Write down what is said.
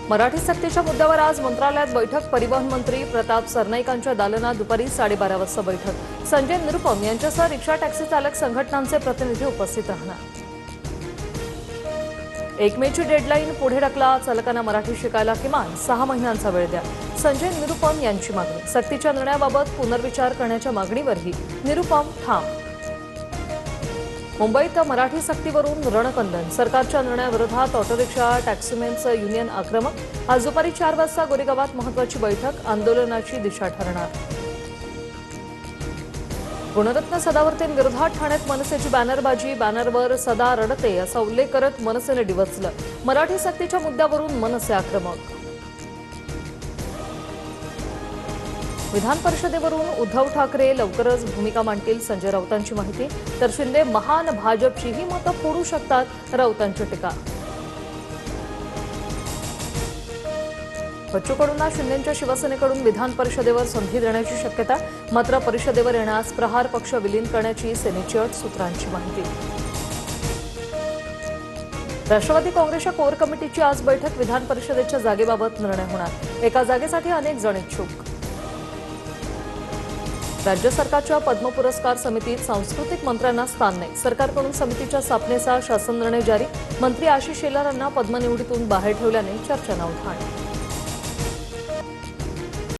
मराठी सक्तीच्या मुद्द्यावर आज मंत्रालयात बैठक। परिवहन मंत्री प्रताप सरनाईकांच्या दालनात दुपारी 12:30 वाजता बैठक। संजय निरुपम यांच्यासह रिक्षा टॅक्सी चालक संघटनांचे प्रतिनिधी उपस्थित राहणार। 1 मेची डेडलाईन पुढे ढकला, चालकांना मराठी शिकायला किमान 6 महिन्यांचा वेळ द्या, संजय निरुपम यांची मागणी। सक्तीच्या निर्णयाबाबत पुनर्विचार करण्याच्या मागणीवरही निरुपम ठाम। मुंबईत मराठी सक्तीवरून रणकंदन। सरकारच्या निर्णयाविरोधात ऑटो रिक्षा टॅक्सीमेनचं युनियन आक्रमक। आज दुपारी 4 वाजता गोरेगावात महत्त्वाची बैठक, आंदोलनाची दिशा ठरणार। गुणरत्न सदावर्तेंविरोधात ठाण्यात मनसेची बॅनरबाजी। बॅनरवर सदा रडते असा उल्लेख करत मनसेने डिवचलं। मराठी सक्तीच्या मुद्द्यावरून मनसे आक्रमक। विधान परिषदेवरून उद्धव ठाकरे लवकरच भूमिका मांडतील, संजय राऊतांची माहिती। तर शिंदे महान भाजपचीही मतं फोडू शकतात, राऊतांची टीका। बच्चू कडूंना शिंदेंच्या शिवसेनेकडून विधान परिषदेवर संधी देण्याची शक्यता। मात्र परिषदेवर येण्यास प्रहार पक्ष विलीन करण्याची सेनेची अट, सूत्रांची माहिती। राष्ट्रवादी काँग्रेसच्या कोर कमिटीची आज बैठक। विधान परिषदेच्या जागेबाबत निर्णय होणार। एका जागेसाठी अनेक जण इच्छुक। राज्य सरकारच्या पद्म पुरस्कार समितीत सांस्कृतिक मंत्र्यांना स्थान नाही। सरकारकडून समितीच्या स्थापनेचा शासन निर्णय जारी। मंत्री आशिष शेलार यांना पद्म निवडीतून बाहेर ठेवल्याने चर्चांना उधाण।